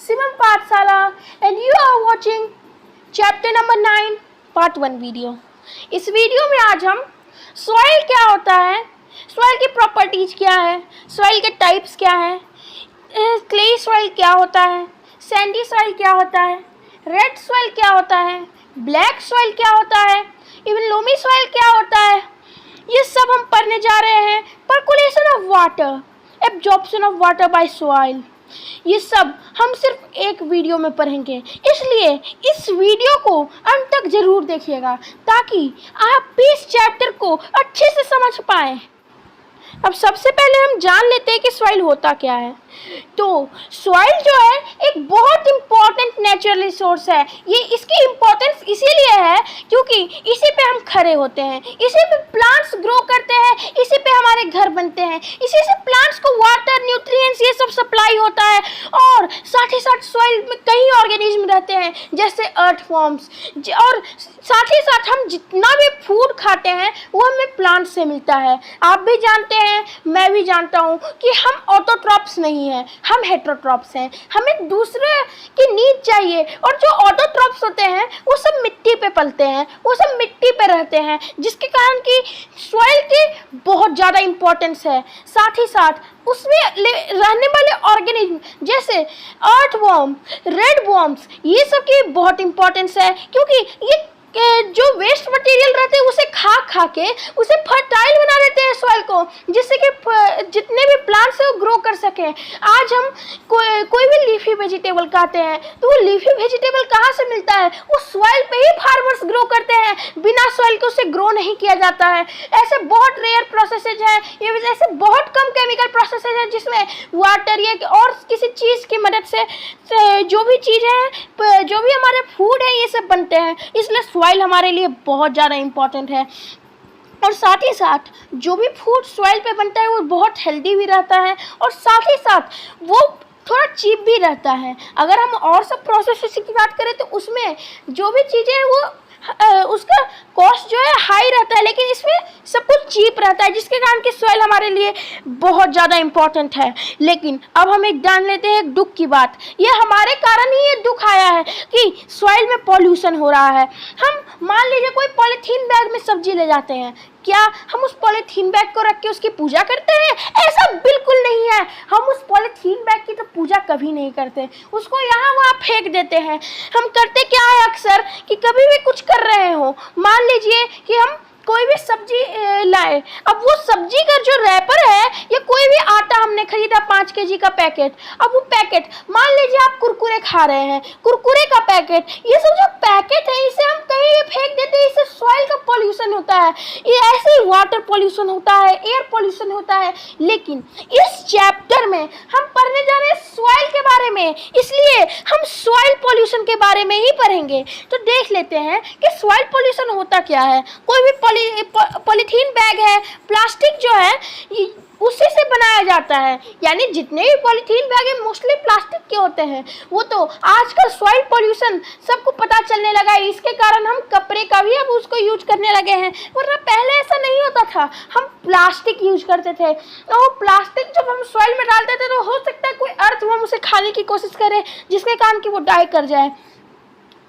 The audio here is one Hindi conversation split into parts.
Simam Pathshala and you are watching chapter number 9 part 1 video. इस वीडियो में आज हम सॉइल क्या होता है, सॉइल की प्रॉपर्टीज क्या है, सॉइल के टाइप्स क्या है, क्ले सॉइल क्या होता है, सैंडी सॉइल क्या होता है, रेड सॉइल क्या होता है, ब्लैक सॉइल क्या होता है, इवन लोमी सॉइल क्या होता है, ये सब हम पढ़ने जा रहे हैं। Percolation of water, absorption of water bye soil, ये सब हम सिर्फ एक वीडियो में पढ़ेंगे, इसलिए इस वीडियो को अंत तक जरूर देखिएगा ताकि आप भी इस चैप्टर को अच्छे से समझ पाएँ। अब सबसे पहले हम जान लेते हैं कि सॉइल होता क्या है। तो सॉइल जो है एक बहुत इम्पॉर्टेंट नेचुरल रिसोर्स है। ये इसकी इम्पोर्टेंस इसीलिए है क्योंकि इसी पे हम खड़े होते हैं, इसी पे प्लांट्स ग्रो करते हैं, इसी पे हमारे घर बनते हैं, इसी से प्लांट्स को वाटर, न्यूट्रिएंट्स ये सब सप्लाई होता है। और साथ ही साथ सॉइल में कई ऑर्गेनिज्म रहते हैं जैसे अर्थवॉर्म्स, और साथ ही साथ हम जितना भी फूड खाते हैं वो हमें प्लांट से मिलता है। आप भी जानते हैं, मैं भी जानता हूँ कि हम ऑटोट्रॉप्स नहीं हैं, हम हेटेरोट्रॉप्स हैं। हमें दूसरे की नीड चाहिए, और जो ऑटोट्रॉप्स होते हैं वो सब मिट्टी पे पलते हैं, वो सब मिट्टी पे रहते हैं, जिसके कारण कि सॉइल की बहुत ज़्यादा इम्पोर्टेंस है। साथ ही साथ उसमें रहने वाले ऑर्गेनिज्म जैसे अर्थवॉर्म, रेड वॉर्म्स, ये सब की बहुत इम्पोर्टेंस है क्योंकि ये जो वेस्ट मटेरियल रहते हैं उसे खा के उसे फर्टाइल बना देते हैं सॉइल को, जिससे कि जितने भी प्लांट्स हैं वो ग्रो कर सकें। आज हम कोई भी लीफी वेजिटेबल खाते हैं तो वो लीफी वेजिटेबल कहाँ से मिलता है? वो सॉइल पे ही फार्मर्स ग्रो करते हैं, बिना सॉइल के उसे ग्रो नहीं किया जाता है। ऐसे बहुत रेयर प्रोसेसेज हैं, ये ऐसे बहुत कम केमिकल प्रोसेसेज हैं जिसमें वाटर या और किसी चीज़ की मदद से जो भी चीज़ें, जो भी हमारे फूड है, ये सब बनते हैं। इसलिए सॉइल हमारे लिए बहुत ज़्यादा इम्पॉर्टेंट है। और साथ ही साथ जो भी फूड सॉइल पे बनता है वो बहुत हेल्दी भी रहता है, और साथ ही साथ वो थोड़ा चीप भी रहता है। अगर हम और सब प्रोसेस की बात करें तो उसमें जो भी चीज़ें हैं वो उसका कॉस्ट जो है हाई रहता है, लेकिन इसमें सब कुछ चीप रहता है, जिसके कारण कि सॉइल हमारे लिए बहुत ज़्यादा इम्पोर्टेंट है। लेकिन अब हम एक जान लेते हैं एक दुख की बात। ये हमारे कारण ही ये दुख आया है कि सॉइल में पॉल्यूशन हो रहा है। हम मान लीजिए कोई पॉलीथीन बैग में सब्जी ले जाते हैं, क्या हम उस पॉलीथीन बैग को रख के उसकी पूजा करते हैं? ऐसा बिल्कुल नहीं है। हम उस पॉलीथीन बैग की तो पूजा कभी नहीं करते, उसको यहाँ वहाँ फेंक देते हैं। हम करते क्या है अक्सर कि कभी भी कुछ कर रहे हो, मान लीजिए कि हम कोई भी सब्जी लाए, अब वो सब्जी का जो रैपर है या कोई भी आटा हमने खरीदा 5 केजी का पैकेट, अब वो पैकेट, मान लीजिए आप कुरकुरे खा रहे हैं, कुरकुरे का पैकेट, ये सब जो पैकेट है इसे हम कहीं भी फेंक देते हैं, इससे सॉइल का पॉल्यूशन होता है। ये ऐसे ही वाटर पॉल्यूशन होता है, एयर पॉल्यूशन होता है। लेकिन इस चैप्टर में हम पढ़ने जा रहे हैं सॉइल के बारे में, इसलिए हम सॉइल पॉल्यूशन के बारे में ही पढ़ेंगे। तो देख लेते हैं कि सॉइल पॉल्यूशन होता क्या है। कोई भी पॉलीथीन बैग है, प्लास्टिक जो है उसी से बनाया जाता है, यानी जितने भी पॉलीथीन बैग है मोस्टली प्लास्टिक के होते हैं। वो तो आजकल सॉइल पॉल्यूशन सबको पता चलने लगा है, इसके कारण हम कपड़े का भी अब उसको यूज करने लगे हैं, वरना पहले ऐसा नहीं होता था। हम प्लास्टिक यूज करते थे, तो वो प्लास्टिक जब हम सॉइल में डालते थे तो हो सकता है कोई अर्थवर्म उसे खाने की कोशिश करे, जिसके कारण कि वो डाई कर जाए,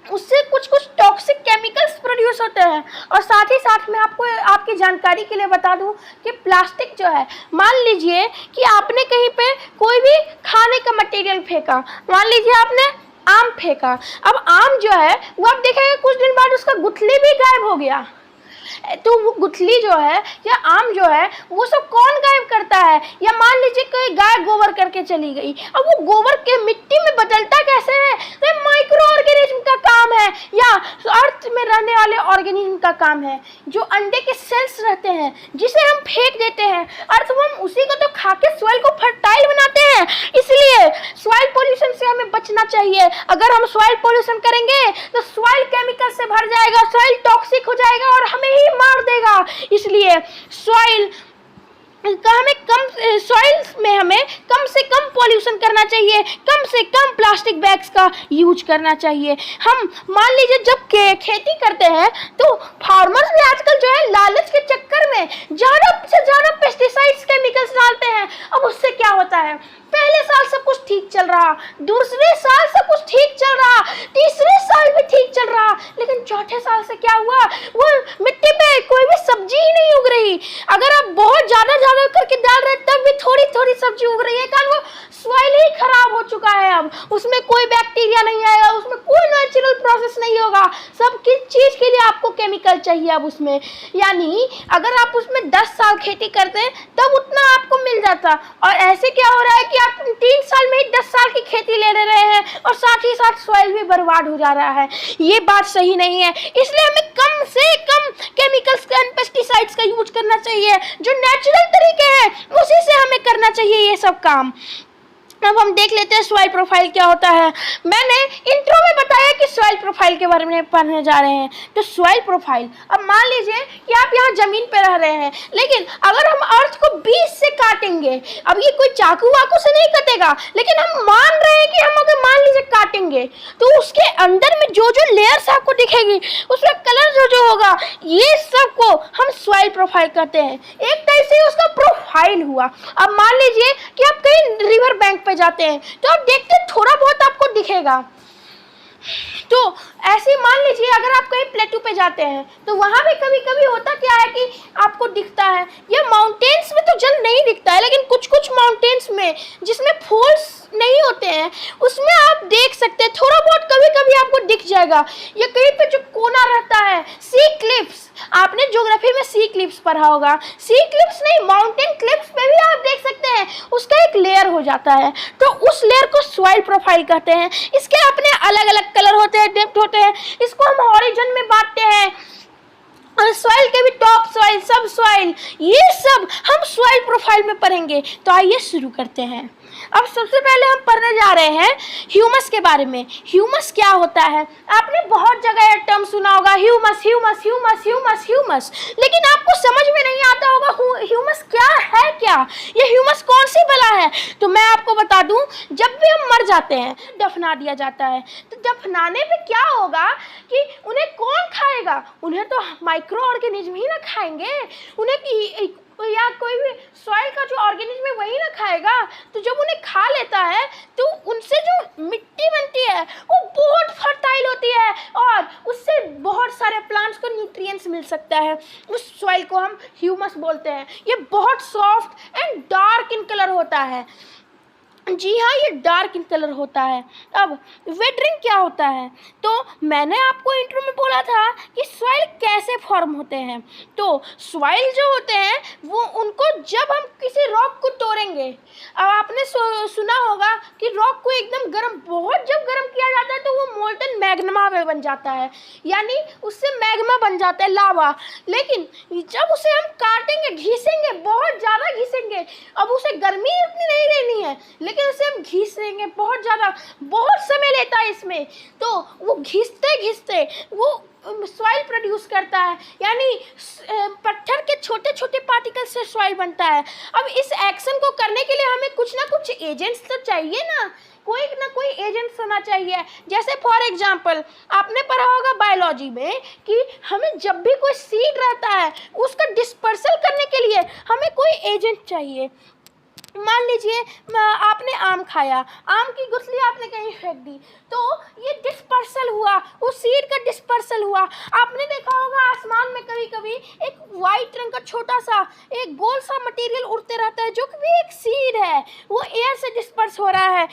उससे कुछ टॉक्सिक केमिकल्स प्रोड्यूस होते हैं। और साथ ही साथ मैं आपको आपकी जानकारी के लिए बता दूं कि प्लास्टिक जो है, मान लीजिए कि आपने कहीं पे कोई भी खाने का मटेरियल फेंका, मान लीजिए आपने आम फेंका, अब आम जो है वो आप देखेंगे कुछ दिन बाद उसका गुठली भी गायब हो गया। तो वो गुठली जो है या आम जो है वो सब कौन गायब करता है? या मान लीजिए कोई गाय गोबर करके चली गई, अब वो गोबर के मिट्टी में बदलता कैसे है? तो माइक्रो ऑर्गेनिज्म का काम है या अर्थ में रहने वाले ऑर्गेनिज्म का काम है, जो अंडे के सेल्स रहते हैं जिसे हम फेंक देते हैं। अर्थवर्म उसी को तो खा के सॉइल को फर्टाइल बनाते हैं। इसलिए सॉइल पॉल्यूशन से हमें बचना चाहिए। अगर हम सॉइल पॉल्यूशन करेंगे तो सॉइल केमिकल से भर जाएगा, सॉइल टॉक्सिक हो जाएगा और हमें ही मार देगा। इसलिए सॉइल में हमें कम से कम पॉल्यूशन करना चाहिए, कम से कम प्लास्टिक बैग्स का यूज करना चाहिए। हम मान लीजिए जब खेती करते हैं तो फार्मर्स भी आजकल जो है लालच के चक्कर में ज़्यादा से ज़्यादा पेस्टिसाइड्स केमिकल्स डालते हैं। अब उससे क्या होता है पहले साल सब कुछ ठीक चल रहा, दूसरे साल सब कुछ ठीक चल रहा, तीसरे साल भी ठीक चल रहा, लेकिन चौथे साल से क्या हुआ, वो मिट्टी पे कोई भी सब्जी ही नहीं उग रही। अगर आप बहुत ज्यादा ज्यादा करके डाल रहे तब भी थोड़ी थोड़ी सब्जी उग रही है, कारण वो सॉइल ही खराब हो चुका है। अब उसमें कोई बैक्टीरिया नहीं आएगा, उसमें कोई नेचुरल प्रोसेस नहीं होगा, सब किस चीज के लिए आपको केमिकल चाहिए अब उसमें। यानी अगर आप उसमें 10 साल खेती करते हैं तब उतना आपको मिल जाता, और ऐसे क्या हो रहा है कि आप 3 साल में ही 10 साल की खेती ले रहे हैं और साथ ही साथ सॉइल भी बर्बाद हो जा रहा है। ये बात सही नहीं है, इसलिए हमें कम से कम केमिकल्स एंड पेस्टिसाइड्स का यूज करना चाहिए, जो नेचुरल तरीके हैं उसी से हमें करना चाहिए ये सब काम। अब हम देख लेते हैं सॉइल प्रोफाइल क्या होता है। मैंने इंट्रो में बताया कि सॉइल प्रोफाइल के बारे में पढ़ने जा रहे हैं। तो सॉइल प्रोफाइल, अब मान लीजिए कि आप यहाँ जमीन पे रह रहे हैं, लेकिन अगर हम अर्थ को बीच से काटेंगे, अब ये कोई चाकू वाकू से नहीं कटेगा, लेकिन हम मान रहे हैं कि हम अगर मान लीजिए काटेंगे तो उसके अंदर में जो जो लेयर्स आपको दिखेगी, उसका कलर जो जो होगा, ये सब को हम सॉइल प्रोफाइल कहते हैं। एक टाइप से उसका प्रोफाइल हुआ। अब मान लीजिए कि आप कहीं रिवर बैंक जाते हैं तो आप देखते हैं थोड़ा बहुत आपको दिखेगा। तो ऐसे मान लीजिए अगर आप कहीं प्लेटू पे जाते हैं तो वहां भी कभी कभी होता क्या है कि आपको दिखता है, ये माउंटेन्स में तो जल्द नहीं दिखता है, लेकिन कुछ कुछ माउंटेन्स में जिसमें फॉल्स नहीं होते हैं उसमें आप देख सकते हैं थोड़ा बहुत कभी कभी आपको दिख जाएगा। ये कहीं पे जो कोना रहता है, सी क्लिप्स, आपने ज्योग्राफी में सी क्लिप्स पढ़ा होगा, सी क्लिप्स नहीं माउंटेन क्लिप्स पे भी आप देख सकते हैं उसका एक लेयर हो जाता है, तो उस लेयर को सॉइल प्रोफाइल कहते हैं। इसके अपने अलग अलग कलर होते हैं, डेप्थ होते हैं, इसको हम हॉरिजन में बांटते हैं, सॉइल के भी टॉप सॉइल, सब सॉइल, ये सब हम सॉइल प्रोफाइल में पढ़ेंगे। तो आइए शुरू करते हैं। अब सबसे पहले हम पढ़ने जा रहे हैं ह्यूमस के बारे में। ह्यूमस क्या होता है? आपने बहुत जगह यह टर्म सुना होगा, humus humus humus humus humus, लेकिन आपको समझ में नहीं आता होगा ह्यूमस क्या है, क्या ये ह्यूमस कौन सी बला है। तो मैं आपको बता दूं, जब भी हम मर जाते हैं दफना दिया जाता है, तो दफनाने पे क्या होगा कि उन्हें कौन खाएगा? उन्हें तो माइक्रो ऑर्गेनिज्म ही ना खाएंगे, उन्हें या कोई भी सॉइल का जो ऑर्गेनिज्म है वही ना खाएगा। तो जब उन्हें खा लेता है तो उनसे जो मिट्टी बनती है वो बहुत फर्टाइल होती है और उससे बहुत सारे प्लांट्स को न्यूट्रिएंट्स मिल सकता है। उस सॉइल को हम ह्यूमस बोलते हैं। ये बहुत soft and dark in colour होता है। जी हाँ, ये डार्क इन कलर होता है। अब वेटरिंग क्या होता है? तो मैंने आपको इंट्रो में बोला था कि सॉइल कैसे फॉर्म होते हैं। तो सॉइल जो होते हैं वो उनको जब हम किसी रॉक को तोड़ेंगे, अब आपने सुना होगा कि रॉक को एकदम गर्म, बहुत जब गर्म किया जाता है तो वो मोल्टन मैग्मा में बन जाता है, यानी उससे मैग्मा बन जाता है, लावा। लेकिन जब उसे हम काटेंगे, घिसेंगे, बहुत ज़्यादा घिसेंगे, अब उसे गर्मी इतनी नहीं देनी है, लेकिन उसे हम घिसेंगे बहुत ज़्यादा, बहुत समय लेता है इसमें, तो वो घिसते घिसते वो सॉइल प्रोड्यूस करता है, यानी पत्थर के छोटे छोटे पार्टिकल से सॉइल बनता है। अब इस एक्शन को करने के लिए हमें कुछ ना कुछ एजेंट्स तो चाहिए ना, कोई ना कोई एजेंट्स होना चाहिए। जैसे फॉर एग्जांपल आपने पढ़ा होगा बायोलॉजी में कि हमें जब भी कोई सीड रहता है उसका डिस्पर्सल करने के लिए हमें कोई एजेंट चाहिए। मान लीजिए आपने आम खाया, आम की गुठली आपने कहीं फेंक दी, तो ये डिस्पर्सल हुआ, उस सीड का डिस्पर्सल हुआ। आपने देखा होगा आसमान में कभी कभी एक वाइट रंग का छोटा सा एक गोल सा मटेरियल उड़ते रहता है, जो कि भी एक सीड है, वो एयर से डिस्पर्स हो रहा है,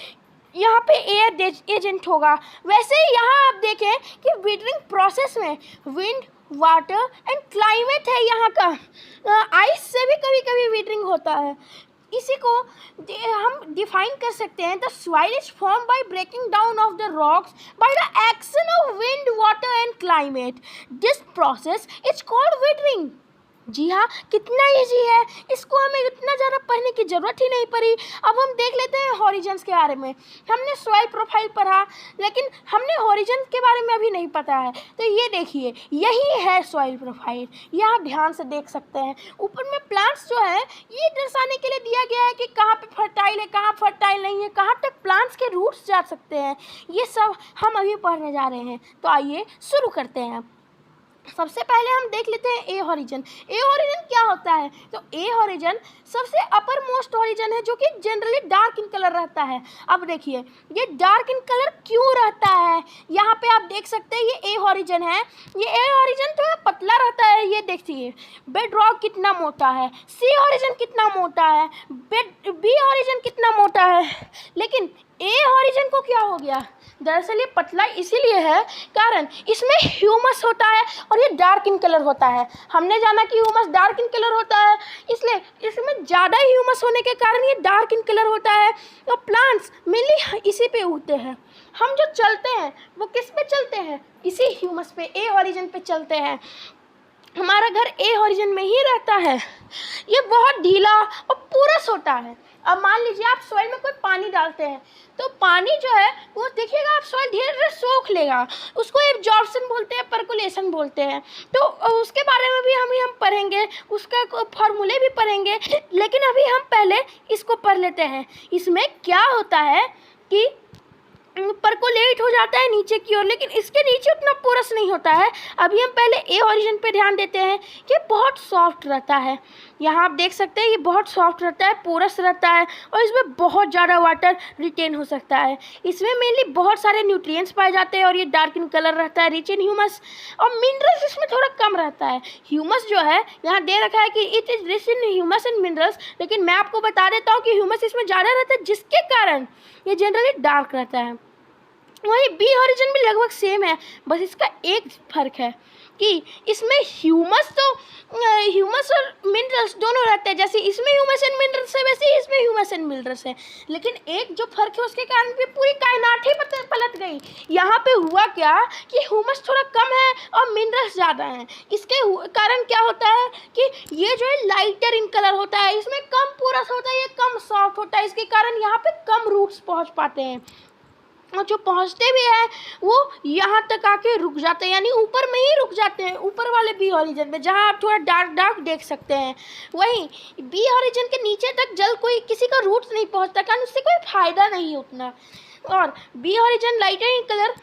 यहाँ पे एयर एजेंट होगा। वैसे ही यहाँ आप देखें कि विटरिंग प्रोसेस में विंड, वाटर एंड क्लाइमेट है यहाँ का, आइस से भी कभी कभी विटरिंग होता है। इसी को हम डिफाइन कर सकते हैं, the soil is form by breaking down of the rocks by the action of wind, water and climate. This process is called weathering. जी हाँ, कितना इजी है, इसको हमें इतना ज़्यादा पढ़ने की ज़रूरत ही नहीं पड़ी। अब हम देख लेते हैं हॉरिजन्स के बारे में। हमने सॉइल प्रोफाइल पढ़ा, लेकिन हमने हॉरिजन के बारे में अभी नहीं पता है। तो ये देखिए, यही है सॉइल प्रोफाइल, ये आप ध्यान से देख सकते हैं। ऊपर में प्लांट्स जो है ये दर्शाने के लिए दिया गया है कि कहाँ पे फर्टाइल है, कहाँ फर्टाइल नहीं है, कहाँ तक प्लांट्स के रूट्स जा सकते हैं। ये सब हम अभी पढ़ने जा रहे हैं। तो आइए शुरू करते हैं। सबसे पहले हम देख लेते हैं ए हॉरिजन। ए हॉरिजन क्या होता है? तो ए हॉरिजन सबसे अपर मोस्ट हॉरिजन है जो कि जनरली डार्क इन कलर रहता है। अब देखिए ये डार्क इन कलर क्यों रहता है, यहाँ पे आप देख सकते हैं ये ए हॉरिजन है। ये ए हॉरिजन थोड़ा पतला रहता है, ये देखिए बेड रॉक कितना मोटा है, सी हॉरिजन कितना मोटा है, बी हॉरिजन कितना मोटा है, लेकिन ए हॉरिजन को क्या हो गया? दरअसल ये पतला इसीलिए है कारण इसमें ह्यूमस होता है और ये डार्क इन कलर होता है। हमने जाना कि ह्यूमस डार्क इन कलर होता है, इसलिए इसमें ज़्यादा ह्यूमस होने के कारण ये डार्क इन कलर होता है। और प्लांट्स मेनली इसी पे उगते हैं। हम जो चलते हैं वो किस पे चलते हैं? इसी ह्यूमस पे, ए हॉरिजन पे चलते हैं। हमारा घर ए हॉरिजन में ही रहता है। ये बहुत ढीला और पूरस होता है। अब मान लीजिए आप सॉइल में कोई पानी डालते हैं तो पानी जो है वो देखिएगा आप सॉइल धीरे धीरे सोख लेगा, उसको एब्जॉर्प्शन बोलते हैं, परकोलेशन बोलते हैं। तो उसके बारे में भी हम पढ़ेंगे, उसका फॉर्मूले भी पढ़ेंगे, लेकिन अभी हम पहले इसको पढ़ लेते हैं। इसमें क्या होता है कि परकोलेट हो जाता है नीचे की ओर, लेकिन इसके नीचे उतना पोरस नहीं होता है। अभी हम पहले ए ओरिजिन पे ध्यान देते हैं कि बहुत सॉफ्ट रहता है। यहाँ आप देख सकते हैं ये बहुत सॉफ्ट रहता है, पोरस रहता है और इसमें बहुत ज़्यादा वाटर रिटेन हो सकता है। इसमें मेनली बहुत सारे न्यूट्रिएंट्स पाए जाते हैं और ये डार्क इन कलर रहता है, रिच इन ह्यूमस, और मिनरल्स इसमें थोड़ा कम रहता है। ह्यूमस जो है यहाँ दे रखा है कि it is rich in humus and minerals, लेकिन मैं आपको बता देता हूँ कि ह्यूमस इसमें ज़्यादा रहता है जिसके कारण ये जनरली डार्क रहता है। वही बी ओरिजिन भी लगभग सेम है, बस इसका एक फ़र्क है कि इसमें ह्यूमस और मिनरल्स दोनों रहते हैं। जैसे इसमें ह्यूमस एंड मिनरल्स है वैसे ही इसमें ह्यूमस एंड मिनरल्स है, लेकिन एक जो फर्क है उसके कारण भी पूरी कायनात ही पलट गई। यहाँ पे हुआ क्या कि ह्यूमस थोड़ा कम है और मिनरल्स ज़्यादा हैं। इसके कारण क्या होता है कि ये जो है लाइटर इन कलर होता है, इसमें कम पोरस होता है, ये कम सॉफ्ट होता है, इसके कारण यहाँ पे कम रूट्स पहुँच पाते हैं, और जो पहुँचते भी हैं वो यहाँ तक आके रुक जाते हैं, यानी ऊपर में ही रुक जाते हैं, ऊपर वाले बी ओरिजिन में, जहाँ आप थोड़ा डार्क देख सकते हैं। वहीं बी ओरिजिन के नीचे तक जल कोई किसी का रूट्स नहीं पहुँचता, कारण उससे कोई फ़ायदा नहीं उतना। और B horizon lighter in colour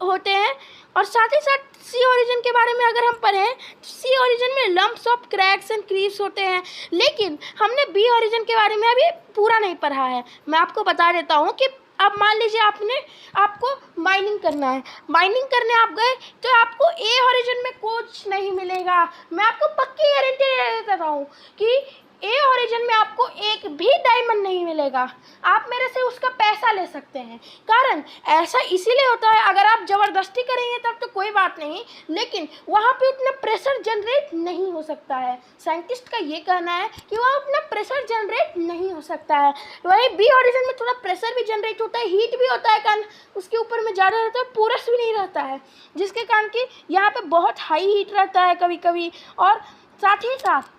होते हैं। और साथ ही साथ सी ओरिजिन के बारे में अगर हम पढ़ें तो सी ओरिजिन में लम्प्स ऑफ क्रैक्स एंड क्रीव्स होते हैं, लेकिन हमने बी ओरिजिन के बारे में अभी पूरा नहीं पढ़ा है। मैं आपको बता देता हूँ कि अब मान लीजिए आपको माइनिंग करना है, माइनिंग करने आप गए तो आपको ए ओरिजिन में कुछ नहीं मिलेगा। मैं आपको पक्की गारंटी दे देता हूँ कि ए ओरिजिन में आपको एक भी डायमंड नहीं मिलेगा। आप मेरे से उसका पैसा ले सकते हैं, कारण ऐसा इसीलिए होता है, अगर आप ज़बरदस्ती करेंगे तब तो कोई बात नहीं, लेकिन वहाँ पे उतना प्रेशर जनरेट नहीं हो सकता है। साइंटिस्ट का ये कहना है कि वहाँ उतना प्रेशर जनरेट नहीं हो सकता है। वहीं बी ओरिजिन में थोड़ा प्रेशर भी जनरेट होता है, हीट भी होता है, कारण उसके ऊपर में ज़्यादा रहता है, पोरस भी नहीं रहता है, जिसके कारण कि यहाँ पर बहुत हाई हीट रहता है कभी कभी, और साथ ही साथ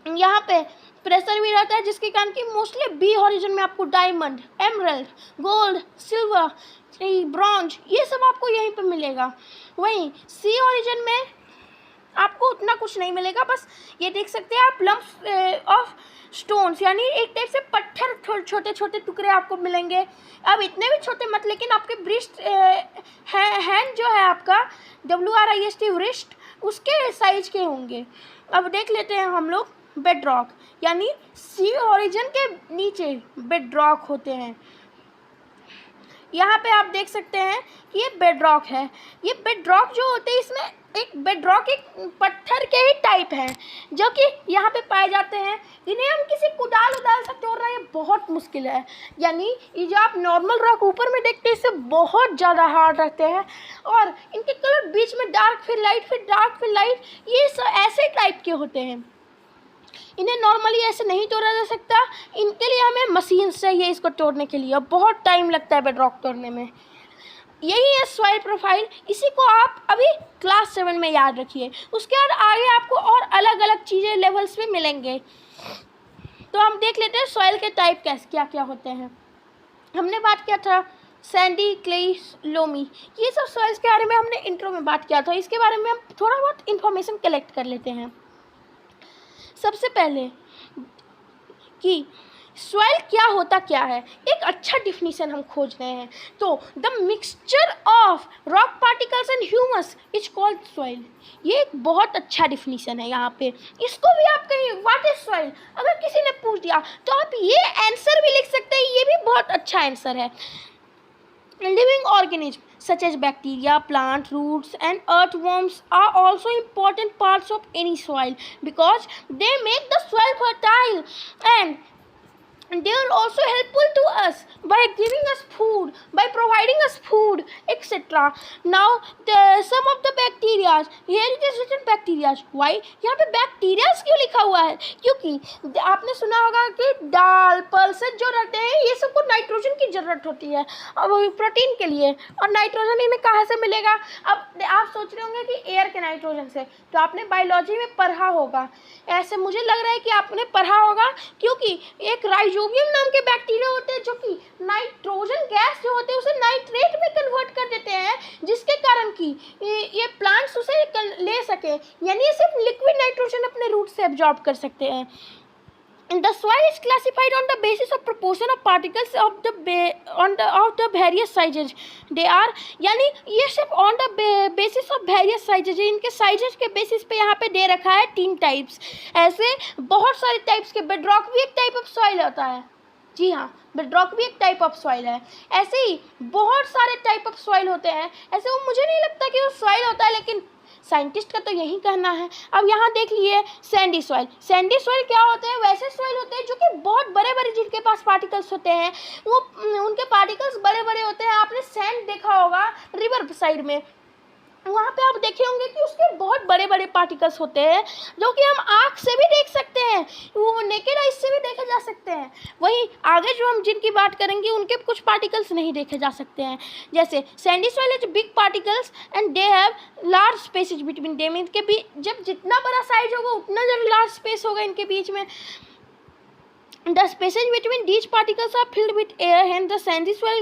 यहाँ पे प्रेशर भी रहता है, जिसके कारण कि मोस्टली बी ओरिजिन में आपको diamond, emerald, gold, silver, bronze ये सब आपको यहीं पे मिलेगा। वहीं सी ओरिजिन में आपको उतना कुछ नहीं मिलेगा, बस ये देख सकते हैं आप लम्प्स ऑफ स्टोन्स, यानी एक टाइप से पत्थर, छोटे छोटे टुकड़े आपको मिलेंगे। अब इतने भी छोटे मत, लेकिन आपके ब्रिस्ट हैंड जो है आपका WRIST व्रिस्ट उसके साइज के होंगे। अब देख लेते हैं हम लोग बेड रॉक, यानी सी ओरिजिन के नीचे बेड रॉक होते हैं। यहाँ पे आप देख सकते हैं कि ये बेड रॉक है। ये बेड रॉक जो होते हैं इसमें एक बेड रॉक एक पत्थर के ही टाइप हैं जो कि यहाँ पे पाए जाते हैं। इन्हें हम किसी कुदाल से तोड़ना ये बहुत मुश्किल है, यानी ये जो आप नॉर्मल रॉक ऊपर में देखते हैं इससे बहुत ज़्यादा हार्ड रहते हैं, और इनके कलर बीच में डार्क फिर लाइट, फिर डार्क फिर लाइट, ये सब ऐसे टाइप के होते हैं। इन्हें नॉर्मली ऐसे नहीं तोड़ा जा सकता, इनके लिए हमें मशीन चाहिए इसको तोड़ने के लिए, और बहुत टाइम लगता है बेड रॉक तोड़ने में। यही है सॉइल प्रोफाइल, इसी को आप अभी क्लास 7 में याद रखिए। उसके बाद आगे आपको और अलग अलग चीज़ें लेवल्स पे मिलेंगे। तो हम देख लेते हैं सॉइल के टाइप कैसे क्या क्या होते हैं। हमने बात किया था सैंडी, क्लेई, लोमी, ये सब सॉइल्स के बारे में हमने इंट्रो में बात किया था। इसके बारे में हम थोड़ा बहुत इन्फॉर्मेशन कलेक्ट कर लेते हैं। सबसे पहले कि सॉइल क्या होता क्या है, एक अच्छा डिफिनीशन हम खोज रहे हैं। तो the mixture of rock particles and humus is called soil. ये एक बहुत अच्छा डिफिनीशन है यहाँ पे। इसको भी आप कहीं व्हाट इज सॉइल अगर किसी ने पूछ दिया तो आप ये आंसर भी लिख सकते हैं, ये भी बहुत अच्छा आंसर है। Living organisms such as bacteria, plant roots and earthworms are also important parts of any soil because they make the soil fertile and they are also helpful to us by giving us food, by providing us food, etc. Now some of the bacteria, here it is written bacteria. Why यहाँ पे bacteria क्यों लिखा हुआ है? क्योंकि आपने सुना होगा कि दाल पल्सेस जो रहते हैं ये सबको नाइट्रोजन की ज़रूरत होती है अब प्रोटीन के लिए, और नाइट्रोजन इन्हें कहाँ से मिलेगा? अब आप सोच रहे होंगे कि एयर के नाइट्रोजन से, तो आपने बायोलॉजी में पढ़ा होगा, ऐसे मुझे लग रहा है कि आपने पढ़ा होगा, क्योंकि एक राइजोबियम नाम के बैक्टीरिया होते हैं जो कि नाइट्रोजन गैस जो होते हैं उसे नाइट्रेट में कन्वर्ट कर देते हैं, जिसके कारण कि ये प्लांट्स उसे ले सके, यानी ये सिर्फ लिक्विड नाइट्रोजन अपने रूट से एब्जॉर्ब कर सकते हैं। The soil is classified on the basis of proportion of particles of the various sizes. They are यानी ये सब on the basis of various sizes, इनके sizes के basis पे यहाँ पे दे रखा है 3 टाइप्स। ऐसे बहुत सारे टाइप्स के, बेडरॉक भी एक टाइप ऑफ सॉइल होता है। जी हाँ, बेडरॉक भी एक टाइप ऑफ सॉइल है। ऐसे ही बहुत सारे टाइप ऑफ सॉइल होते हैं। ऐसे वो मुझे नहीं लगता कि वो सॉइल होता है, लेकिन साइंटिस्ट का तो यही कहना है। अब यहाँ देख लिए सैंडी सॉइल। सैंडी सॉइल क्या होते हैं? वैसे सॉइल होते हैं जो कि बहुत बड़े बड़े, जिनके पास पार्टिकल्स होते हैं, वो उनके पार्टिकल्स बड़े बड़े होते हैं। आपने सैंड देखा होगा रिवर साइड में, वहाँ पे आप देखे होंगे कि उसके बहुत बड़े बड़े पार्टिकल्स होते हैं जो कि हम आँख से भी देख सकते हैं, वो नेकेड आइज से भी देखे जा सकते हैं। वहीं आगे जो हम जिनकी बात करेंगे उनके कुछ पार्टिकल्स नहीं देखे जा सकते हैं। जैसे Sandy soil is big particles and they have large spaces between them. इनके बीच जब जितना बड़ा साइज होगा उतना ज़्यादा लार्ज स्पेस होगा इनके बीच में। The spaces between these particles are filled with air, hence the sandy soil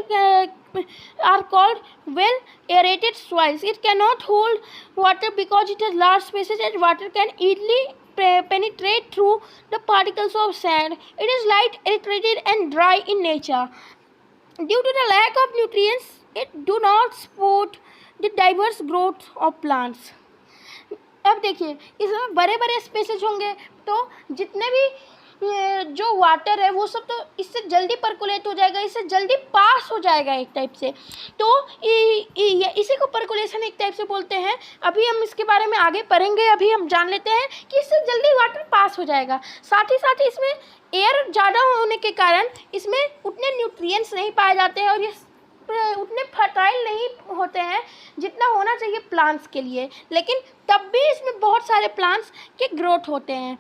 are called well aerated soils. It cannot hold water because it has large spaces and water can easily penetrate through the particles of sand. It is light, aerated and dry in nature. Due to the lack of nutrients, it do not support the diverse growth of plants. अब देखिए, इसमें बड़े बड़े स्पेसेज होंगे तो जितने भी जो वाटर है वो सब तो इससे जल्दी परकुलेट हो जाएगा, इससे जल्दी पास हो जाएगा एक टाइप से। तो इसी को परकुलेशन एक टाइप से बोलते हैं। अभी हम इसके बारे में आगे पढ़ेंगे, अभी हम जान लेते हैं कि इससे जल्दी वाटर पास हो जाएगा। साथ ही इसमें एयर ज़्यादा होने के कारण इसमें उतने न्यूट्रिएंट्स नहीं पाए जाते हैं और ये उतने फर्टाइल नहीं होते हैं जितना होना चाहिए प्लांट्स के लिए, लेकिन तब भी इसमें बहुत सारे प्लांट्स के ग्रोथ होते हैं।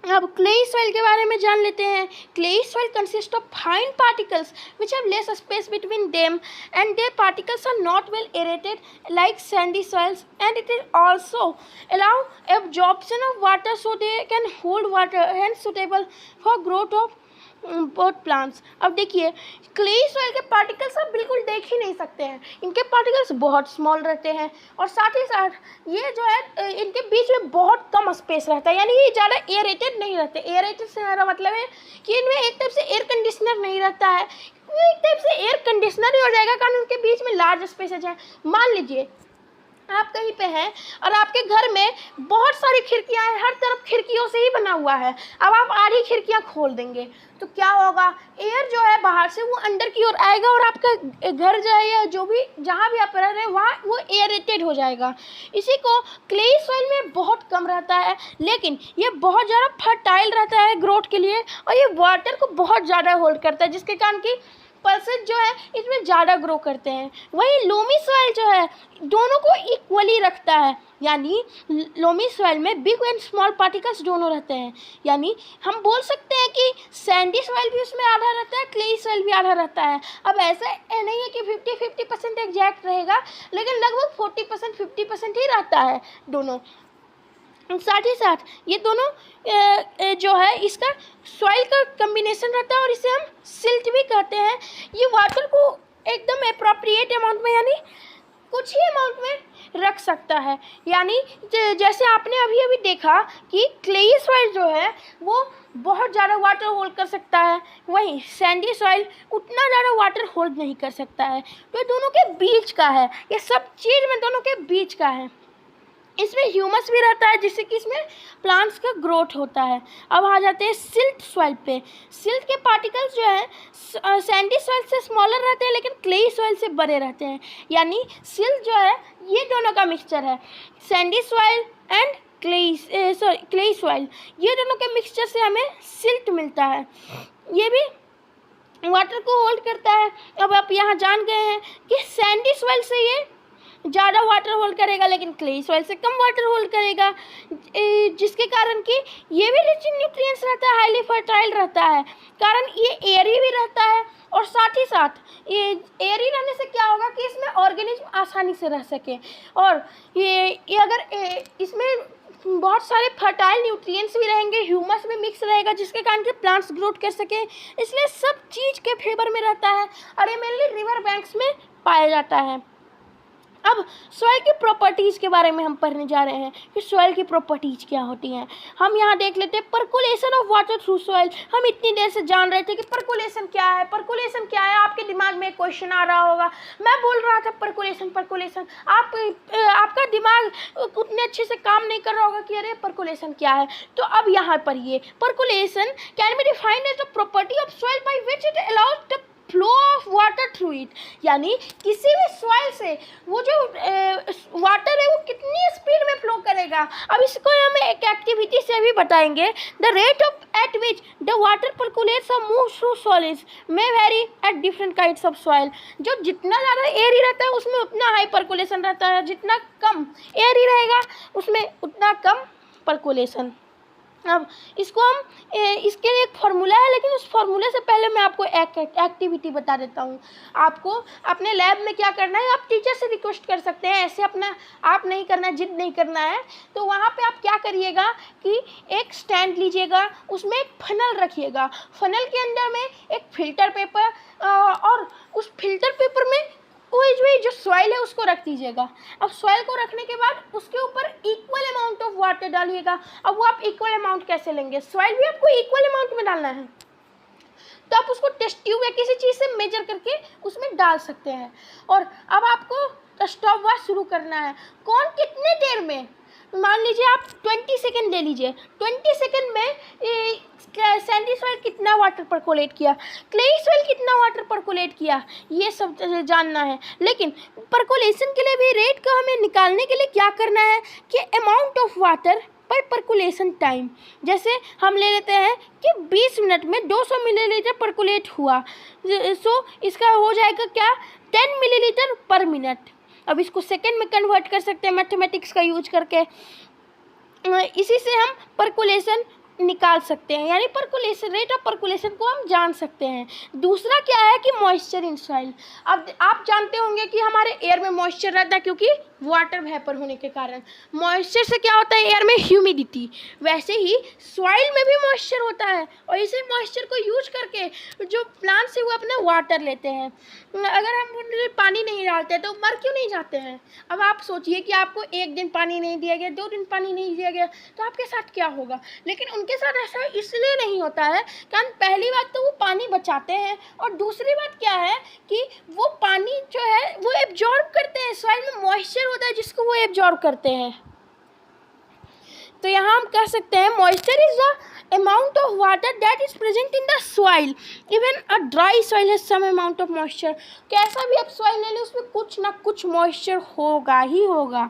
अब क्लेई सॉइल के बारे में जान लेते हैं। Clayey soil consist of fine particles which have less space between them and their particles are not well aerated like sandy soils and it is also allow absorption of water so they can hold water and suitable for growth of both plants. अब देखिए, क्लेई सॉइल के पार्टिकल्स आप बिल्कुल देख ही नहीं सकते हैं, इनके पार्टिकल्स बहुत स्मॉल रहते हैं और साथ ही साथ ये जो है इनके बीच में बहुत कम स्पेस रहता है, यानी ये ज़्यादा एयरेटेड नहीं रहते। एयरेटेड से मेरा मतलब है कि इनमें एक टाइप से एयर कंडीशनर नहीं रहता है, वो एक टाइप से एयर कंडीशनर ही हो जाएगा कारण उनके बीच में लार्ज स्पेसेज हैं। मान लीजिए आप कहीं पे हैं और आपके घर में बहुत सारी खिड़कियां हैं, हर तरफ खिड़कियों से ही बना हुआ है। अब आप आधी खिड़कियां खोल देंगे तो क्या होगा? एयर जो है बाहर से वो अंदर की ओर आएगा और आपका घर जो है या जो भी जहाँ भी आप रह रहे हैं वहाँ वो एयरेटेड हो जाएगा। इसी को क्लेई सॉइल में बहुत कम रहता है, लेकिन ये बहुत ज़्यादा फर्टाइल रहता है ग्रोथ के लिए और ये वाटर को बहुत ज़्यादा होल्ड करता है, जिसके कारण कि पल्सेस जो है इसमें ज़्यादा ग्रो करते हैं। वहीं लोमी सॉइल जो है दोनों को इक्वली रखता है, यानी लोमी सॉइल में बिग एंड स्मॉल पार्टिकल्स दोनों रहते हैं। यानी हम बोल सकते हैं कि सैंडी सॉइल भी उसमें आधा रहता है, क्लेई सॉइल भी आधा रहता है। अब ऐसा नहीं है कि 50-50% एग्जैक्ट रहेगा, लेकिन लगभग 40% 50% ही रहता है दोनों। साथ ही साथ ये दोनों जो है इसका सॉइल का कम्बिनेशन रहता है और इसे हम सिल्ट भी कहते हैं। ये वाटर को एकदम अप्रोप्रिएट अमाउंट में, यानी कुछ ही अमाउंट में रख सकता है। यानी जैसे आपने अभी अभी देखा कि क्लेई सॉइल जो है वो बहुत ज़्यादा वाटर होल्ड कर सकता है, वहीं सैंडी सॉइल उतना ज़्यादा वाटर होल्ड नहीं कर सकता है। तो ये दोनों के बीच का है, ये सब चीज़ में दोनों के बीच का है। इसमें ह्यूमस भी रहता है जिससे कि इसमें प्लांट्स का ग्रोथ होता है। अब आ जाते हैं सिल्ट सॉइल पे। सिल्ट के पार्टिकल्स जो है सैंडी सॉइल से स्मॉलर रहते हैं लेकिन क्लेई सॉइल से बड़े रहते हैं। यानी सिल्ट जो है ये दोनों का मिक्सचर है, Sandy soil and clayey soil, ये दोनों के मिक्सचर से हमें सिल्ट मिलता है। ये भी वाटर को होल्ड करता है। अब आप यहाँ जान गए हैं कि सैंडी सॉइल से ये ज़्यादा वाटर होल्ड करेगा लेकिन क्लेई सॉइल से कम वाटर होल्ड करेगा, जिसके कारण कि ये भी रिच इन न्यूट्रिएंट्स रहता है, हाईली फर्टाइल रहता है, कारण ये एयरी भी रहता है। और साथ ही साथ ये एयरी रहने से क्या होगा कि इसमें ऑर्गेनिज्म आसानी से रह सके, और ये अगर इसमें बहुत सारे फर्टाइल न्यूट्रिएंट्स भी रहेंगे, ह्यूमस भी मिक्स रहेगा जिसके कारण कि प्लांट्स ग्रोथ कर सके, इसलिए सब चीज़ के फेवर में रहता है और ये मेनली रिवर बैंक्स में पाया जाता है। अब सॉइल की प्रॉपर्टीज़ के बारे में हम पढ़ने जा रहे हैं कि सॉइल की प्रॉपर्टीज़ क्या होती हैं। हम यहाँ देख लेते हैं percolation of water through soil. हम इतनी देर से जान रहे थे कि परकुलेशन क्या है, परकुलेशन क्या है। आपके दिमाग में एक क्वेश्चन आ रहा होगा, मैं बोल रहा था परकुलेशन, आपका दिमाग उतने अच्छे से काम नहीं कर रहा होगा कि अरे परकुलेशन क्या है। तो अब यहाँ पर ये percolation can be defined as the property of soil by which it allows the flow of water through it. यानी किसी भी सॉइल से वो जो वाटर है वो कितनी स्पीड में फ्लो करेगा। अब इसको हम एक एक्टिविटी से भी बताएंगे। The rate of at which the water percolates और moves through solids may vary at different kinds of soil. जो जितना ज़्यादा एयरी रहता है उसमें उतना हाई परकुलेशन रहता है, जितना कम एयरी रहेगा उसमें उतना कम परकुलेशन। अब इसको हम इसके लिए एक फार्मूला है, लेकिन उस फार्मूले से पहले मैं आपको एक एक्टिविटी बता देता हूँ। आपको अपने लैब में क्या करना है, आप टीचर से रिक्वेस्ट कर सकते हैं, ऐसे अपना आप नहीं करना है, जिद नहीं करना है। तो वहाँ पे आप क्या करिएगा कि एक स्टैंड लीजिएगा, उसमें एक फनल रखिएगा, फनल के अंदर में एक फिल्टर पेपर और उस फिल्टर पेपर में वही जो सॉइल है उसको रख दीजिएगा। अब सॉइल को रखने के बाद उसके ऊपर इक्वल अमाउंट ऑफ वाटर डालिएगा। अब वो आप इक्वल अमाउंट कैसे लेंगे, सॉइल भी आपको इक्वल अमाउंट में डालना है, तो आप उसको टेस्ट ट्यूब या किसी चीज़ से मेजर करके उसमें डाल सकते हैं। और अब आपको स्टॉप वॉच शुरू करना है। कौन कितने देर में, मान लीजिए आप 20 सेकेंड ले लीजिए, 20 सेकेंड में सैंडी सॉइल कितना वाटर परकोलेट किया, क्लेई सॉइल कितना वाटर परकोलेट किया, ये सब जानना है। लेकिन परकोलेशन के लिए भी रेट का हमें निकालने के लिए क्या करना है कि अमाउंट ऑफ वाटर पर परकुलेशन टाइम। जैसे हम ले लेते हैं कि 20 मिनट में 200 मिलीलीटर परकुलेट हुआ, सो इसका हो जाएगा क्या 10 मिलीलीटर पर मिनट। अब इसको सेकेंड में कन्वर्ट कर सकते हैं मैथमेटिक्स का यूज करके, इसी से हम परकुलेशन निकाल सकते हैं, यानी परकुलेशन रेट ऑफ परकुलेशन को हम जान सकते हैं। दूसरा क्या है कि मॉइस्चर इन सॉइल। अब आप जानते होंगे कि हमारे एयर में मॉइस्चर रहता है क्योंकि वाटर वेपर होने के कारण। मॉइस्चर से क्या होता है एयर में, ह्यूमिडिटी। वैसे ही सॉइल में भी मॉइस्चर होता है और इसी मॉइस्चर को यूज करके जो प्लांट्स है वो अपना वाटर लेते हैं। अगर हम पानी नहीं डालते तो मर क्यों नहीं जाते हैं। अब आप सोचिए कि आपको एक दिन पानी नहीं दिया गया, 2 दिन पानी नहीं दिया गया, तो आपके साथ क्या होगा। लेकिन उनके साथ ऐसा इसलिए नहीं होता है कारण पहली बात तो वो पानी बचाते हैं, और दूसरी बात क्या है कि वो पानी जो है वो एब्जॉर्ब करते हैं। सॉइल में मॉइस्चर होता है जिसको वो एब्जॉर्ब करते हैं। तो यहाँ हम कह सकते हैं moisture is the amount of water that is present in the soil. Even a dry soil has some amount of moisture. कैसा भी आप सॉइल ले लें उसमें कुछ ना कुछ मॉइस्चर होगा ही होगा,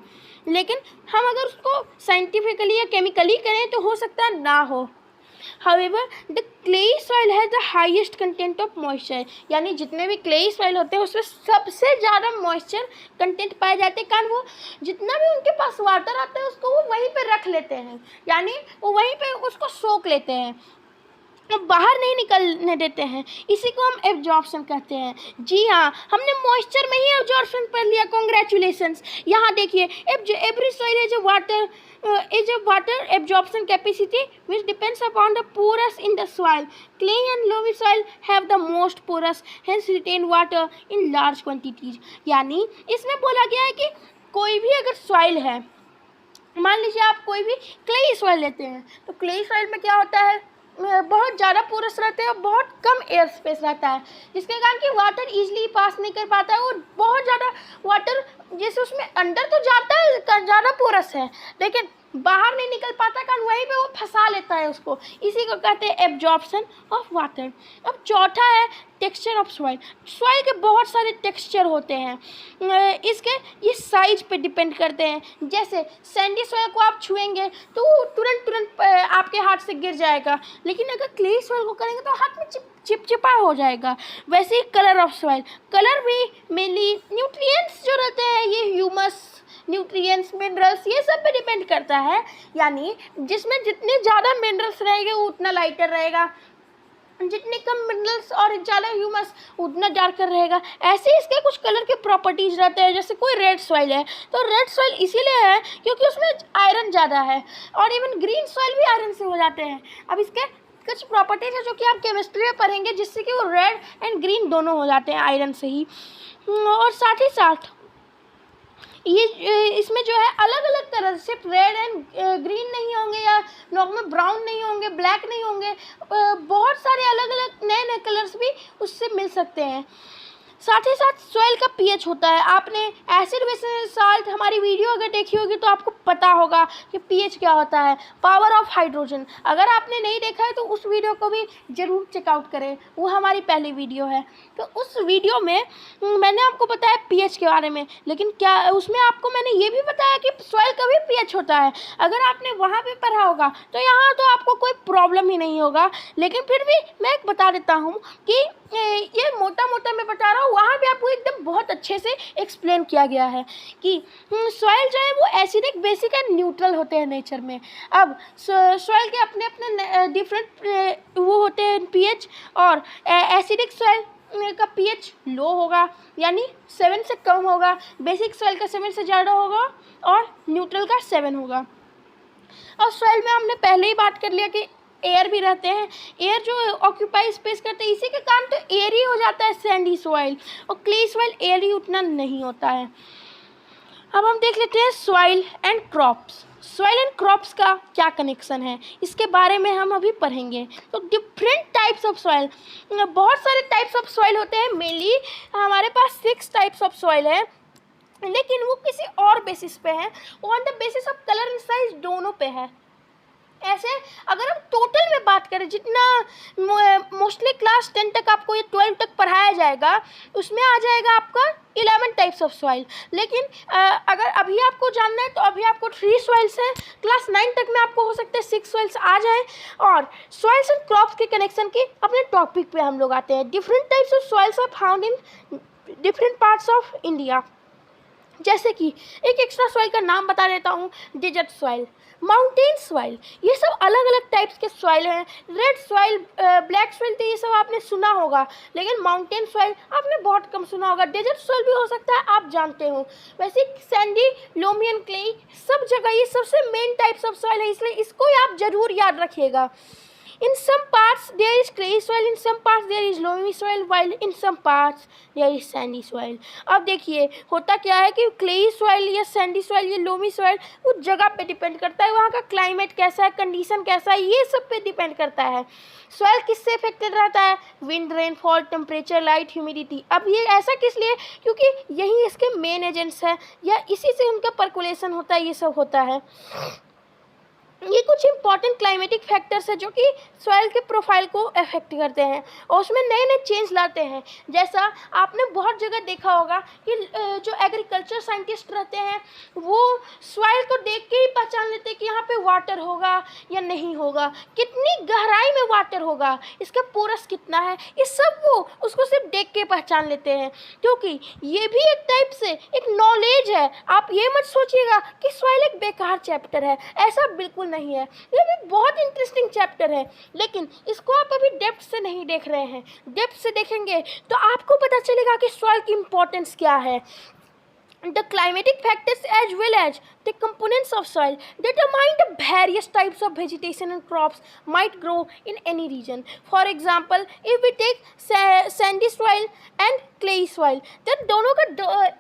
लेकिन हम अगर उसको साइंटिफिकली या केमिकली करें तो हो सकता है ना हो। However, the clay soil has the highest content of moisture. यानी जितने भी clay soil होते हैं उसमें सबसे ज़्यादा moisture content पाए जाते हैं, कारण वो जितना भी उनके पास वाटर आता है उसको वो वहीं पे रख लेते हैं, यानी वो वहीं पे उसको सोख लेते हैं, तो बाहर नहीं निकलने देते हैं। इसी को हम एब्जॉर्प्शन कहते हैं। जी हाँ, हमने मॉइस्चर में ही एब्जॉर्प्शन पढ़ लिया, कॉन्ग्रेचुलेशंस। यहाँ देखिए every soil is a water absorption capacity which depends upon the porous in the soil. Clay and loamy soil have the most porous, hence retain water in large quantities. यानी इसमें बोला गया है कि कोई भी अगर सॉइल है, मान लीजिए आप कोई भी क्लेई सॉइल लेते हैं, तो क्लेई सॉइल में क्या होता है, बहुत ज़्यादा पोरस रहते हैं और बहुत कम एयर स्पेस रहता है, जिसके कारण कि वाटर इजीली पास नहीं कर पाता है। और बहुत ज़्यादा वाटर जैसे उसमें अंदर तो जाता है, ज़्यादा पोरस है, लेकिन बाहर नहीं निकल पाता, कारण वहीं पे वो फंसा लेता है उसको। इसी को कहते हैं एब्जॉर्प्शन ऑफ वाटर। अब चौथा है टेक्सचर ऑफ सॉइल। सॉइल के बहुत सारे टेक्सचर होते हैं, इसके ये साइज पे डिपेंड करते हैं। जैसे सैंडी सॉइल को आप छुएंगे तो वो तुरंत आपके हाथ से गिर जाएगा, लेकिन अगर क्ले सॉइल को करेंगे तो हाथ में चिपचिपा हो जाएगा। वैसे ही कलर ऑफ सॉइल, कलर भी मेनली न्यूट्रिएंट्स जो रहते हैं, ये ह्यूमस, न्यूट्रिएंट्स, मिनरल्स, ये सब पे डिपेंड करता है। यानी जिसमें जितने ज़्यादा मिनरल्स रहेंगे वो उतना लाइटर रहेगा, जितने कम मिनरल्स और ज़्यादा ह्यूमस उतना डार्कर रहेगा। ऐसे इसके कुछ कलर के प्रॉपर्टीज रहते हैं। जैसे कोई रेड सॉइल है तो रेड सॉइल इसीलिए है क्योंकि उसमें आयरन ज़्यादा है, और इवन ग्रीन सॉइल भी आयरन से हो जाते हैं। अब इसके कुछ प्रॉपर्टीज है जो कि आप केमिस्ट्री में पढ़ेंगे, जिससे कि वो रेड एंड ग्रीन दोनों हो जाते हैं आयरन से ही। और साथ ही साथ ये इसमें जो है अलग अलग तरह, सिर्फ रेड एंड ग्रीन नहीं होंगे या नॉर्मल ब्राउन नहीं होंगे, ब्लैक नहीं होंगे, बहुत सारे अलग अलग नए नए कलर्स भी उससे मिल सकते हैं। साथ ही साथ सॉइल का पीएच होता है। आपने एसिड बेसिस साल्ट हमारी वीडियो अगर देखी होगी तो आपको पता होगा कि पीएच क्या होता है, पावर ऑफ हाइड्रोजन। अगर आपने नहीं देखा है तो उस वीडियो को भी ज़रूर चेकआउट करें, वो हमारी पहली वीडियो है। तो उस वीडियो में मैंने आपको बताया पीएच के बारे में, लेकिन क्या उसमें आपको मैंने ये भी बताया कि सॉइल का भी पीएच होता है। अगर आपने वहाँ पर पढ़ा होगा तो यहाँ तो आपको कोई प्रॉब्लम ही नहीं होगा, लेकिन फिर भी मैं एक बता देता हूँ कि ये मोटा मोटा मैं बता रहा हूँ, वहाँ पे आपको एकदम बहुत अच्छे से एक्सप्लेन किया गया है कि सॉइल जो है वो एसिडिक, बेसिक एंड न्यूट्रल होते हैं नेचर में। अब सॉइल के अपने अपने डिफरेंट वो होते हैं पीएच, और एसिडिक सॉइल का पीएच लो होगा यानी 7 से कम होगा, बेसिक सॉइल का 7 से ज़्यादा होगा, और न्यूट्रल का 7 होगा। और सॉइल में हमने पहले ही बात कर लिया कि एयर भी रहते हैं। एयर जो ऑक्यूपाई स्पेस करते हैं, इसी के कारण तो एयर ही हो जाता है सैंडी सॉइल, और क्ले सॉइल एयर ही उतना नहीं होता है। अब हम देख लेते हैं soil and crops. Soil and crops का क्या कनेक्शन है, इसके बारे में हम अभी पढ़ेंगे। तो डिफरेंट टाइप्स ऑफ सॉइल, बहुत सारे टाइप्स ऑफ सॉइल होते हैं। मेनली हमारे पास 6 टाइप्स ऑफ सॉइल है, लेकिन वो किसी और बेसिस पे है, on the basis of colour and size दोनों पे है। ऐसे अगर हम टोटल में बात करें, जितना मोस्टली क्लास 10 तक आपको ये 12 तक पढ़ाया जाएगा, उसमें आ जाएगा आपका 11 टाइप्स ऑफ सॉइल। लेकिन अगर अभी आपको जानना है तो अभी आपको 3 सॉइल्स हैं। क्लास 9 तक में आपको हो सकता है 6 सॉइल्स आ जाए। और सॉइल्स एंड क्रॉप्स के कनेक्शन के अपने टॉपिक पे हम लोग आते हैं। Different types of soils are found in different parts of India. जैसे कि एक एक्स्ट्रा सॉइल का नाम बता देता हूँ, डेजर्ट सॉइल, माउंटेन सॉइल, ये सब अलग अलग टाइप्स के सॉइल हैं। रेड सॉइल, ब्लैक सॉइल, तो ये सब आपने सुना होगा, लेकिन माउंटेन सॉइल आपने बहुत कम सुना होगा। डेजर्ट सॉइल भी हो सकता है आप जानते हो। वैसे सैंडी, लोमी एंड क्ले, सब जगह ये सबसे मेन टाइप्स ऑफ सॉइल है, इसलिए इसको आप जरूर याद रखिएगा। In some parts there is clay soil, in some parts there is loamy soil, while in some parts there is sandy soil. अब देखिए होता क्या है कि क्लेई सॉइल या सैंडी सॉइल या लोमी सॉइल उस जगह पे डिपेंड करता है, वहाँ का क्लाइमेट कैसा है, कंडीशन कैसा है, ये सब पे डिपेंड करता है। सॉइल किससे इफेक्टेड रहता है? Wind, rainfall, temperature, light, humidity. अब ये ऐसा किस लिए? क्योंकि यही इसके मेन एजेंट्स हैं, या इसी से उनका पर्कुलेशन होता है, ये सब होता है। ये कुछ इंपॉर्टेंट क्लाइमेटिक फैक्टर्स है जो कि सॉइल के प्रोफाइल को अफेक्ट करते हैं और उसमें नए नए चेंज लाते हैं। जैसा आपने बहुत जगह देखा होगा कि जो एग्रीकल्चर साइंटिस्ट रहते हैं वो सॉइल को देख के ही पहचान लेते हैं कि यहाँ पे वाटर होगा या नहीं होगा, कितनी गहराई में वाटर होगा, इसका पोरस कितना है, ये सब वो उसको सिर्फ देख के पहचान लेते हैं। क्योंकि ये भी एक टाइप से एक नॉलेज है। आप ये मत सोचिएगा कि सॉइल एक बेकार चैप्टर है, ऐसा बिल्कुल नहीं है। ये भी बहुत इंटरेस्टिंग चैप्टर है, लेकिन इसको आप अभी डेप्थ से नहीं देख रहे हैं। डेप्थ से देखेंगे तो आपको पता चलेगा कि सॉइल की इंपॉर्टेंस क्या है। The climatic factors as well as the components of soil determine the various types of vegetation and crops might grow in any region. For example, if we take sandy soil and clayey soil, तो दोनों का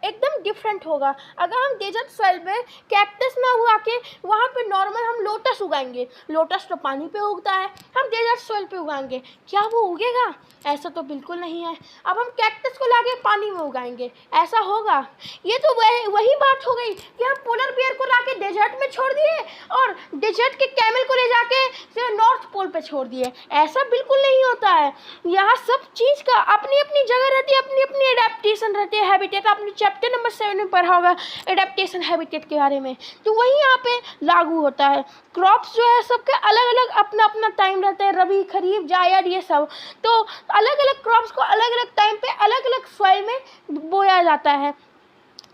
एकदम डिफरेंट होगा. अगर हम डेजर्ट सॉइल पे कैक्टस ना उगा के वहाँ पे नॉर्मल हम लोटस उगाएंगे, लोटस तो पानी पे उगता है, हम डेजर्ट सॉइल पे उगाएंगे, क्या वो उगेगा? ऐसा तो बिल्कुल नहीं है. अब हम कैक्टस को लाके पानी में उगाएंगे, ऐसा होगा? ये तो वही बात हो गई कि हम पोलर बियर को लाके डेजर्ट में छोड़ दिए और डेजर्ट के कैमल को ले जाके नॉर्थ पोल पे छोड़ दिए. ऐसा बिल्कुल नहीं होता है. यहाँ सब चीज़ का अपनी अपनी जगह रहती है, अपनी अपनी एडेप्टेशन रहती है. हैबिटेट आपने चैप्टर नंबर 7 में पढ़ा होगा एडेप्टेशन हैबिटेट के बारे में, तो वही यहाँ पे लागू होता है. क्रॉप्स जो है सबके अलग अलग अपना अपना टाइम रहता है, रबी, खरीफ, जायद, ये सब. तो अलग अलग क्रॉप्स को अलग अलग टाइम पे अलग अलग सॉइल में बोया जाता है.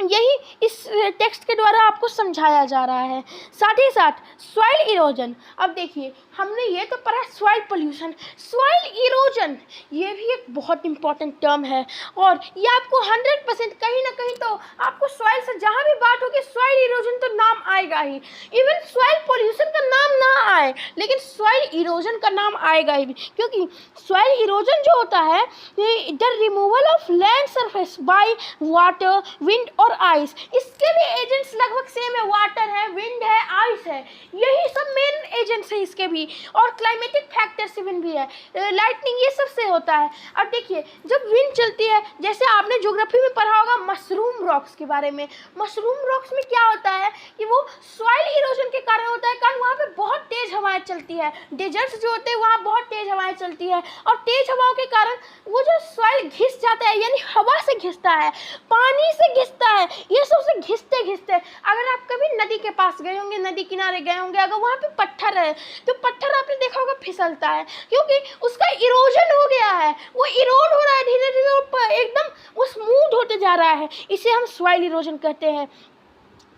यही इस टेक्स्ट के द्वारा आपको समझाया जा रहा है. साथ ही साथ सॉइल इरोजन. अब देखिए, हमने ये तो पढ़ा सॉइल पोल्यूशन, सॉइल इरोजन ये भी एक बहुत इंपॉर्टेंट टर्म है और ये आपको 100% कहीं ना कहीं तो आपको सॉइल से जहाँ भी बात होगी सॉइल इरोजन तो नाम आएगा ही. इवन सॉइल पोल्यूशन का नाम ना आए लेकिन सॉइल इरोजन का नाम आएगा ही, क्योंकि सॉइल इरोजन जो होता है the removal of land surface by water, wind और आइस. इसके भी एजेंट्स लगभग सेम है, वाटर है, विंड है, आइस है, यही सब मेन एजेंट्स है इसके भी. और क्लाइमेटिक फैक्टर्स इवन भी है, लाइटनिंग, ये सब से होता है. अब देखिए, जब विंड चलती है, जैसे आपने ज्योग्राफी में पढ़ा होगा मशरूम रॉक्स के बारे में. मशरूम रॉक्स में क्या होता है कि वो सॉइल इरोजन के कारण होता है, कारण वहाँ पे बहुत तेज हवाएं चलती है. डेजर्ट्स जो होते हैं वहाँ बहुत तेज हवाएं चलती है और तेज हवाओं के कारण वो जो सॉइल घिस जाता है, यानी हवा से घिसता है, पानी से घिसता है, ये सबसे घिसते घिसते. अगर आप कभी नदी के पास गए होंगे, नदी किनारे गए होंगे, अगर वहाँ पे पत्थर है तो पत्थर आपने देखा होगा फिसलता है, क्योंकि उसका इरोजन हो गया है, वो इरोड हो रहा है धीरे धीरे, एकदम वो स्मूथ होते जा रहा है. इसे हम सॉइल इरोजन कहते हैं.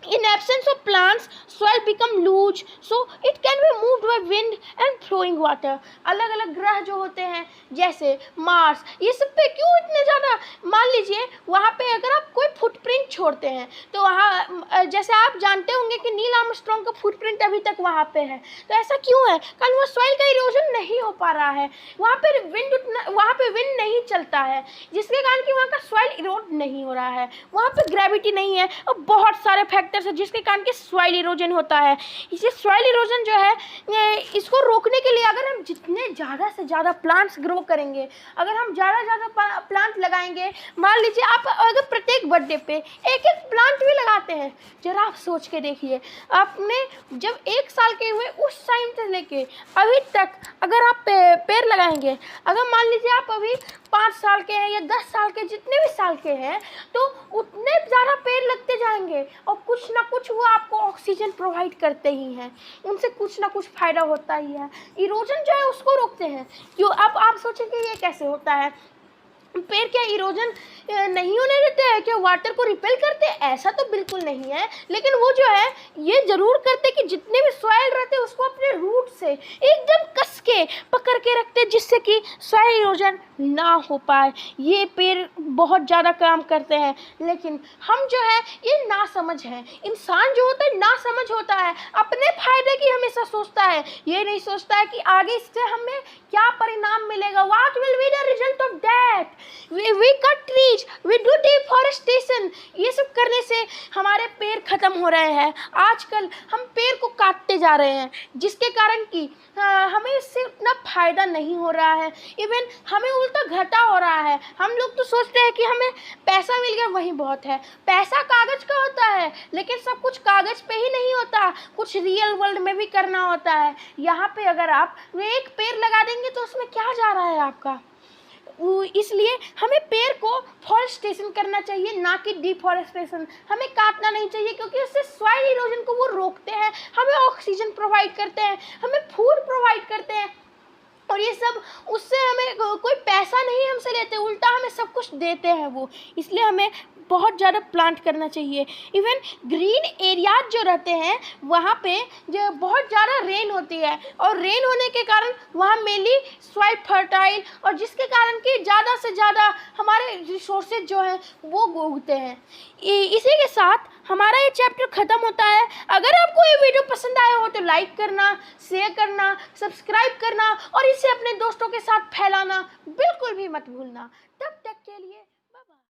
In absence of plants, soil become loose, so it can be moved by wind and flowing water. अलग अलग ग्रह जो होते हैं जैसे मार्स, ये सब पे क्यों इतने ज़्यादा, मान लीजिए वहाँ पे अगर आप कोई फुटप्रिंट छोड़ते हैं तो वहाँ, जैसे आप जानते होंगे कि नील आर्मस्ट्रॉन्ग का फुटप्रिंट अभी तक वहाँ पे है, तो ऐसा क्यों है? कारण वो सॉइल का इरोजन नहीं हो पा रहा है, वहाँ पे विंड नहीं चलता है, जिसके कारण कि वहाँ का सॉइल इरोड नहीं हो रहा है, वहाँ पे ग्रेविटी नहीं है और बहुत सारे फैक्टर्स है जिसके कारण के सॉइल इरोजन होता है. इसी सॉइल इरोजन जो है इसको रोकने के लिए अगर हम जितने ज़्यादा से ज़्यादा प्लांट्स ग्रो करेंगे, अगर हम ज़्यादा प्लांट लगाएंगे, मान लीजिए आप अगर प्रत्येक बर्थडे पे एक एक प्लांट भी लगाते हैं, जरा आप सोच के देखिए, आपने जब 1 साल के हुए उस टाइम से लेके अभी तक अगर आप पेड़ लगाएंगे, अगर मान लीजिए आप अभी 5 साल के हैं या 10 साल के, जितने भी साल के हैं, तो उतने ज़्यादा पेड़ लगते जाएंगे और कुछ ना कुछ वो आपको ऑक्सीजन प्रोवाइड करते ही हैं, उनसे कुछ ना कुछ फ़ायदा होता ही है. इरोजन जो है उसको रोकते हैं. क्यों? अब आप सोचेंगे ये कैसे होता है? पेड़ क्या इरोजन नहीं होने देते हैं? क्या वाटर को रिपेल करते हैं? ऐसा तो बिल्कुल नहीं है, लेकिन वो जो है ये ज़रूर करते कि जितने भी सॉइल रहते हैं उसको अपने रूट से एकदम कस के पकड़ के रखते हैं, जिससे कि सॉइल इरोजन ना हो पाए. ये पेड़ बहुत ज़्यादा काम करते हैं, लेकिन हम जो है ये नासमझ हैं. इंसान जो होता है नासमझ होता है, अपने फायदे की हमेशा सोचता है, ये नहीं सोचता है कि आगे इससे हमें क्या परिणाम मिलेगा. What will be the result of that? We cut trees, we do deforestation. ये सब करने से हमारे पेड़ खत्म हो रहे हैं. आजकल हम पेड़ को काटते जा रहे हैं, जिसके कारण कि हमें इससे उतना फ़ायदा नहीं हो रहा है, इवन हमें उल्टा घाटा हो रहा है. हम लोग तो सोचते हैं कि हमें पैसा मिल गया वही बहुत है. पैसा कागज़ का होता है, लेकिन सब कुछ कागज़ पे ही नहीं होता, कुछ रियल वर्ल्ड में भी करना होता है. यहाँ पे अगर आप एक पेड़ लगा देंगे तो उसमें क्या जा रहा है आपका? इसलिए हमें पेड़ को फॉरेस्टेशन करना चाहिए, ना कि डिफॉरेस्टेशन. हमें काटना नहीं चाहिए, क्योंकि उससे सॉइल इरोजन को वो रोकते हैं, हमें ऑक्सीजन प्रोवाइड करते हैं, हमें फूड प्रोवाइड करते हैं, और ये सब उससे हमें कोई पैसा नहीं हमसे लेते, उल्टा हमें सब कुछ देते हैं वो. इसलिए हमें बहुत ज़्यादा प्लांट करना चाहिए. इवन ग्रीन एरियाज जो रहते हैं वहाँ पे जो बहुत ज़्यादा रेन होती है और रेन होने के कारण वहाँ मेनली सॉइल फर्टाइल और जिसके कारण कि ज़्यादा से ज़्यादा हमारे रिसोर्सेज जो हैं वो उगते हैं। इसी के साथ हमारा ये चैप्टर ख़त्म होता है। अगर आपको ये वीडियो पसंद आया हो तो लाइक करना, शेयर करना, सब्सक्राइब करना और इसे अपने दोस्तों के साथ फैलाना बिल्कुल भी मत भूलना। तब तक के लिए